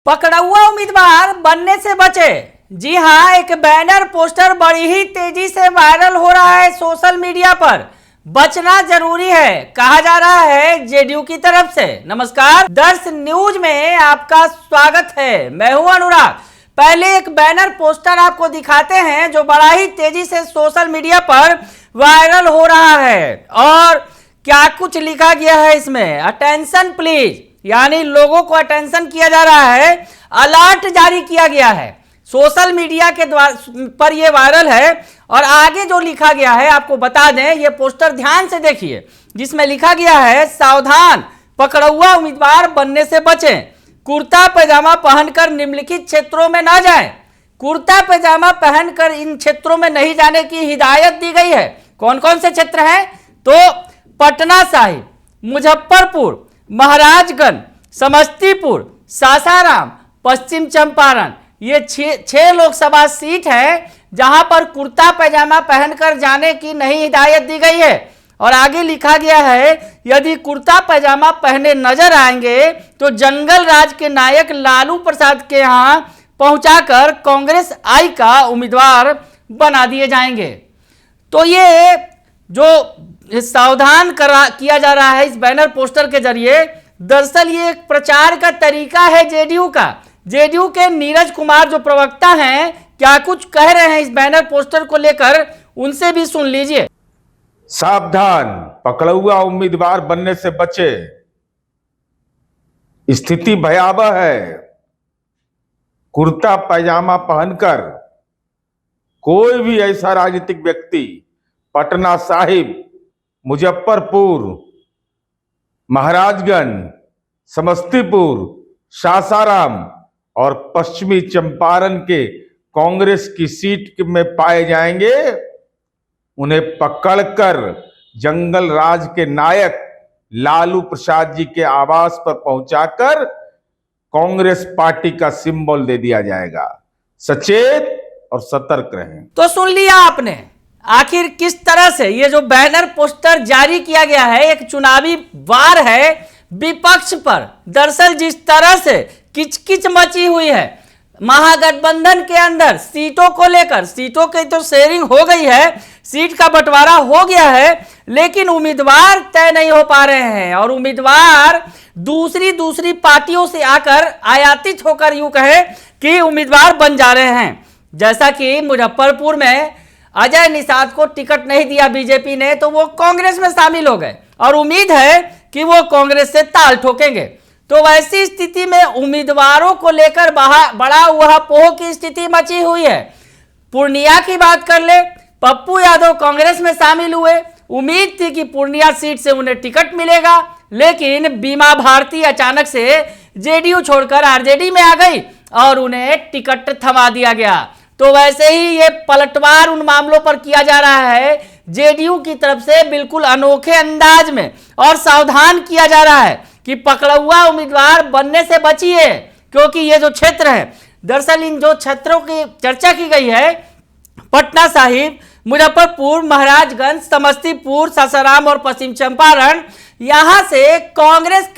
पकड़ुआ उम्मीदवार बनने से बचे। जी हां, एक बैनर पोस्टर बड़ी ही तेजी से वायरल हो रहा है सोशल मीडिया पर। बचना जरूरी है, कहा जा रहा है जेडीयू की तरफ से। नमस्कार, दर्श न्यूज में आपका स्वागत है। मैं हूं अनुराग। पहले एक बैनर पोस्टर आपको दिखाते हैं जो बड़ा ही तेजी से सोशल मीडिया पर वायरल हो रहा है। और क्या कुछ लिखा गया है इसमें, अटेंशन प्लीज, यानी लोगों को अटेंशन किया जा रहा है, अलर्ट जारी किया गया है। सोशल मीडिया के पर यह वायरल है। और आगे जो लिखा गया है आपको बता दें, यह पोस्टर ध्यान से देखिए, जिसमें लिखा गया है सावधान, पकड़ुआ उम्मीदवार बनने से बचें, कुर्ता पैजामा पहनकर निम्नलिखित क्षेत्रों में ना जाएं। कुर्ता पैजामा पहनकर इन क्षेत्रों में नहीं जाने की हिदायत दी गई है। कौन कौन से क्षेत्र हैं? तो पटना साहिब, मुजफ्फरपुर, महाराजगंज, समस्तीपुर, सासाराम, पश्चिम चंपारण, ये छह लोकसभा सीट है जहां पर कुर्ता पैजामा पहनकर जाने की नहीं हिदायत दी गई है। और आगे लिखा गया है, यदि कुर्ता पैजामा पहने नजर आएंगे तो जंगल राज के नायक लालू प्रसाद के यहां पहुंचाकर कांग्रेस आई का उम्मीदवार बना दिए जाएंगे। तो ये जो सावधान किया जा रहा है इस बैनर पोस्टर के जरिए, दरअसल ये एक प्रचार का तरीका है जेडीयू का। जेडीयू के नीरज कुमार जो प्रवक्ता हैं, क्या कुछ कह रहे हैं इस बैनर पोस्टर को लेकर, उनसे भी सुन लीजिए। सावधान, पकड़ुआ उम्मीदवार बनने से बचे, स्थिति भयावह है। कुर्ता पैजामा पहनकर कोई भी ऐसा राजनीतिक व्यक्ति पटना साहिब, मुजफ्फरपुर, महाराजगंज, समस्तीपुर, सासाराम और पश्चिमी चंपारण के कांग्रेस की सीट में पाए जाएंगे, उन्हें पकड़कर जंगल राज के नायक लालू प्रसाद जी के आवास पर पहुंचाकर कांग्रेस पार्टी का सिंबल दे दिया जाएगा। सचेत और सतर्क रहें। तो सुन लिया आपने, आखिर किस तरह से ये जो बैनर पोस्टर जारी किया गया है एक चुनावी वार है विपक्ष पर। दरअसल जिस तरह से किचकिच मची हुई है महागठबंधन के अंदर सीटों को लेकर, सीटों की तो शेयरिंग हो गई है, सीट का बंटवारा हो गया है, लेकिन उम्मीदवार तय नहीं हो पा रहे हैं। और उम्मीदवार दूसरी पार्टियों से आकर आयातित होकर यूं कहे कि उम्मीदवार बन जा रहे हैं। जैसा कि मुजफ्फरपुर में अजय निषाद को टिकट नहीं दिया बीजेपी ने, तो वो कांग्रेस में शामिल हो गए और उम्मीद है कि वो कांग्रेस से ताल ठोकेंगे। तो वैसी स्थिति में उम्मीदवारों को लेकर बड़ा उहापोह की स्थिति मची हुई है। पूर्णिया की बात कर ले, पप्पू यादव कांग्रेस में शामिल हुए, उम्मीद थी कि पूर्णिया सीट से उन्हें टिकट मिलेगा, लेकिन बीमा भारती अचानक से जेडीयू छोड़कर आरजेडी में आ गई और उन्हें टिकट थमा दिया गया। तो वैसे ही ये पलटवार उन मामलों पर किया जा रहा है जेडीयू की तरफ से, बिल्कुल अनोखे अंदाज में, और सावधान किया जा रहा है कि पकड़ुआ उम्मीदवार बनने से बचिए, क्योंकि ये जो क्षेत्र है, दरअसल इन जो क्षेत्रों की चर्चा की गई है, पटना साहिब, मुजफ्फरपुर, महाराजगंज, समस्तीपुर, सासाराम और पश्चिम चंपारण, यहां से कांग्रेस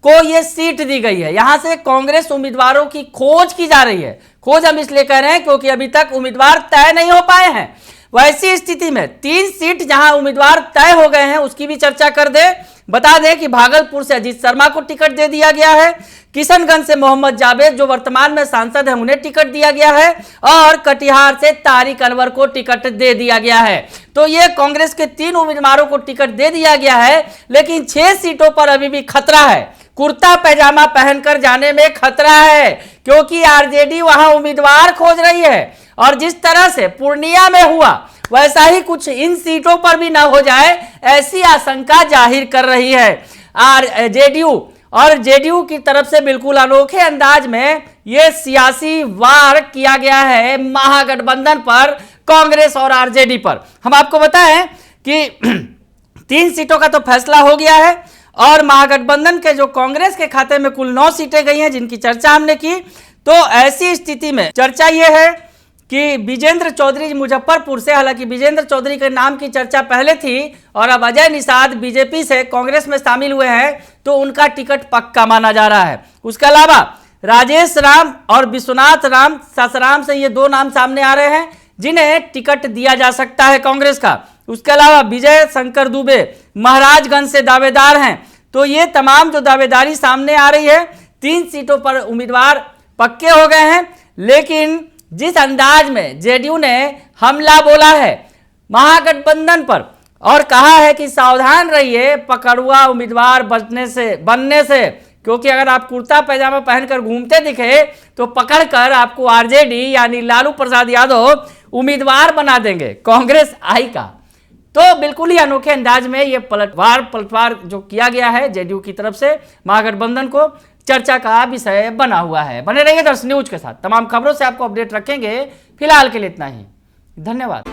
को ये सीट दी गई है। यहां से कांग्रेस उम्मीदवारों की खोज की जा रही है। खोज हम इसलिए कह रहे हैं क्योंकि अभी तक उम्मीदवार तय नहीं हो पाए हैं। वैसी स्थिति में 3 सीट जहां उम्मीदवार तय हो गए हैं उसकी भी चर्चा कर दे। बता दें कि भागलपुर से अजीत शर्मा को टिकट दे दिया गया है, किशनगंज से मोहम्मद जावेद जो वर्तमान में सांसद हैं उन्हें टिकट दिया गया है, और कटिहार से तारिक अनवर को टिकट दे दिया गया है। तो ये कांग्रेस के 3 उम्मीदवारों को टिकट दे दिया गया है, लेकिन 6 सीटों पर अभी भी खतरा है। कुर्ता पैजामा पहनकर जाने में खतरा है, क्योंकि आरजेडी वहां उम्मीदवार खोज रही है। और जिस तरह से पूर्णिया में हुआ, वैसा ही कुछ इन सीटों पर भी ना हो जाए, ऐसी आशंका जाहिर कर रही है जेडीयू। और जेडीयू की तरफ से बिल्कुल अनोखे अंदाज में यह सियासी वार किया गया है महागठबंधन पर, कांग्रेस और आरजेडी पर। हम आपको बताएं कि 3 सीटों का तो फैसला हो गया है, और महागठबंधन के जो कांग्रेस के खाते में कुल 9 सीटें गई हैं, जिनकी चर्चा हमने की। तो ऐसी स्थिति में चर्चा यह है कि विजेंद्र चौधरी मुजफ्फरपुर से, हालांकि विजेंद्र चौधरी के नाम की चर्चा पहले थी और अब अजय निषाद बीजेपी से कांग्रेस में शामिल हुए हैं, तो उनका टिकट पक्का माना जा रहा है। उसके अलावा राजेश राम और विश्वनाथ राम सासाराम से ये दो नाम सामने आ रहे हैं जिन्हें टिकट दिया जा सकता है कांग्रेस का। उसके अलावा विजय शंकर दुबे महाराजगंज से दावेदार हैं। तो ये तमाम जो दावेदारी सामने आ रही है, 3 सीटों पर उम्मीदवार पक्के हो गए हैं। लेकिन जिस अंदाज में जेडीयू ने हमला बोला है महागठबंधन पर और कहा है कि सावधान रहिए पकड़ुआ उम्मीदवार बनने से, क्योंकि अगर आप कुर्ता पैजामा पहनकर घूमते दिखे तो पकड़कर आपको आरजेडी यानी लालू प्रसाद यादव उम्मीदवार बना देंगे कांग्रेस आई का। तो बिल्कुल ही अनोखे अंदाज में ये पलटवार जो किया गया है जेडीयू की तरफ से महागठबंधन को, चर्चा का विषय बना हुआ है। बने रहिए दर्शन न्यूज के साथ, तमाम खबरों से आपको अपडेट रखेंगे। फिलहाल के लिए इतना ही, धन्यवाद।